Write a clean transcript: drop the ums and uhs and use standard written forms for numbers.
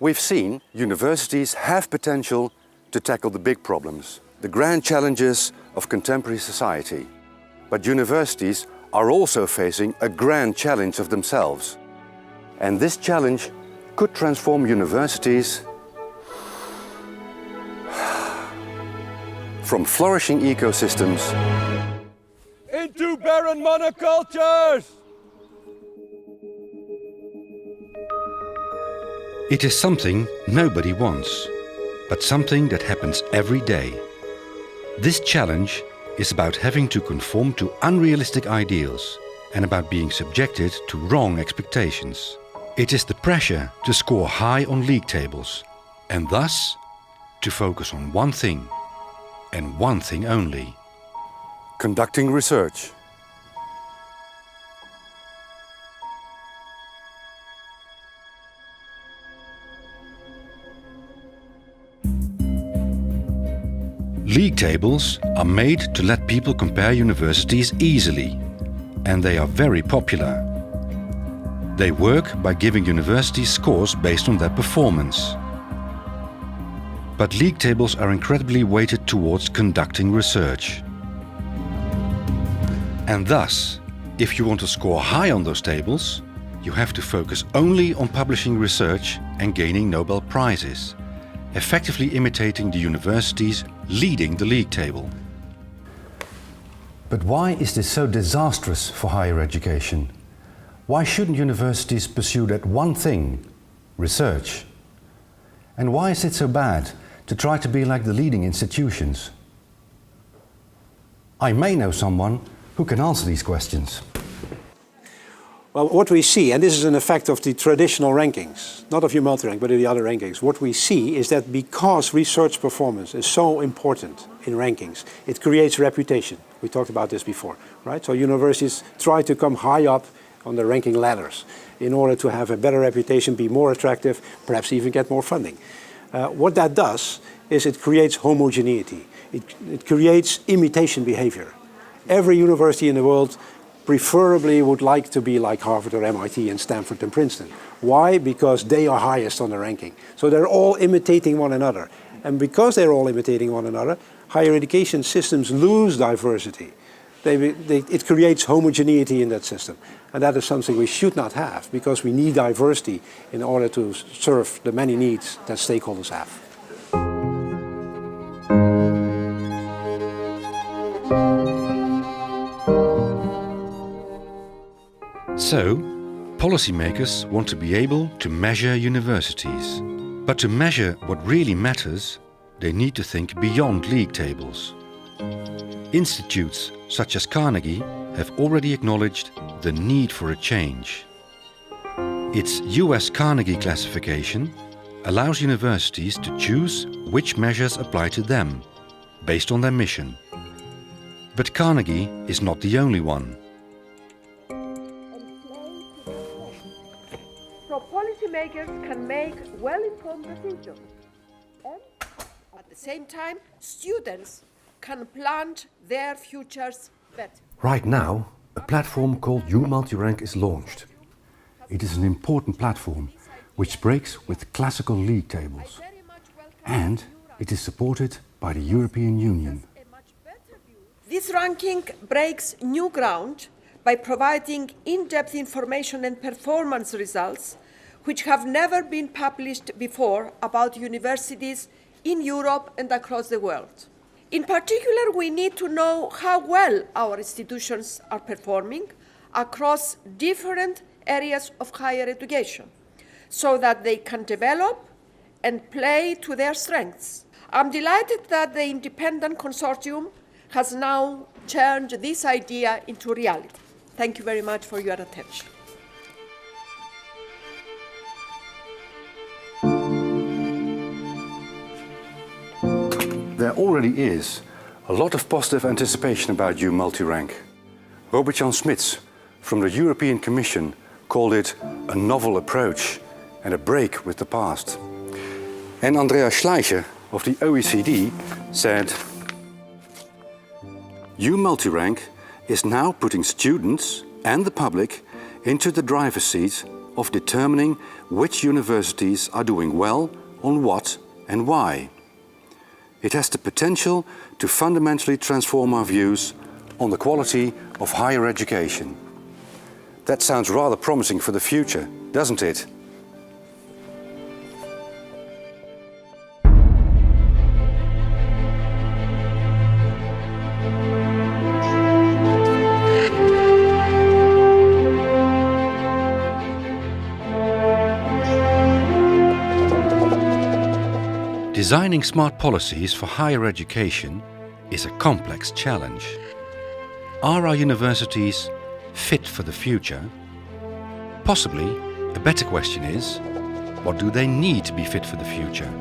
We've seen universities have potential to tackle the big problems, the grand challenges of contemporary society. But universities are also facing a grand challenge of themselves. And this challenge could transform universities from flourishing ecosystems into barren monocultures! It is something nobody wants, but something that happens every day. This challenge is about having to conform to unrealistic ideals and about being subjected to wrong expectations. It is the pressure to score high on league tables and thus to focus on one thing and one thing only. conducting research. League tables are made to let people compare universities easily, and they are very popular. They work by giving universities scores based on their performance. But league tables are incredibly weighted towards conducting research. And thus, if you want to score high on those tables, you have to focus only on publishing research and gaining Nobel Prizes, effectively imitating the universities leading the league table. But why is this so disastrous for higher education? Why shouldn't universities pursue that one thing, research? And why is it so bad to try to be like the leading institutions? I may know someone who can answer these questions. Well, what we see, and this is an effect of the traditional rankings, not of your multi-rank, but of the other rankings, what we see is that because research performance is so important in rankings, it creates reputation. We talked about this before, right? So universities try to come high up on the ranking ladders in order to have a better reputation, be more attractive, perhaps even get more funding. What that does is it creates homogeneity. It creates imitation behavior. Every university in the world preferably would like to be like Harvard or MIT and Stanford and Princeton. Why? Because they are highest on the ranking. So they're all imitating one another. And because they're all imitating one another, higher education systems lose diversity. It creates homogeneity in that system. And that is something we should not have, because we need diversity in order to serve the many needs that stakeholders have. So, policymakers want to be able to measure universities. But to measure what really matters, they need to think beyond league tables. Institutes such as Carnegie have already acknowledged the need for a change. Its US Carnegie classification allows universities to choose which measures apply to them, based on their mission. But Carnegie is not the only one. So policymakers can make well-informed decisions. And at the same time, students can plan their futures better. Right now, a platform called U-Multirank is launched. It is an important platform which breaks with classical league tables. And it is supported by the European Union. This ranking breaks new ground by providing in-depth information and performance results which have never been published before about universities in Europe and across the world. In particular, we need to know how well our institutions are performing across different areas of higher education, so that they can develop and play to their strengths. I'm delighted that the independent consortium has now turned this idea into reality. Thank you very much for your attention. There already is a lot of positive anticipation about U-Multirank. Robert-Jan Smits from the European Commission called it a novel approach and a break with the past. And Andreas Schleicher of the OECD said, U-Multirank is now putting students and the public into the driver's seat of determining which universities are doing well on what and why. It has the potential to fundamentally transform our views on the quality of higher education. That sounds rather promising for the future, doesn't it? Designing smart policies for higher education is a complex challenge. Are our universities fit for the future? Possibly, a better question is, what do they need to be fit for the future?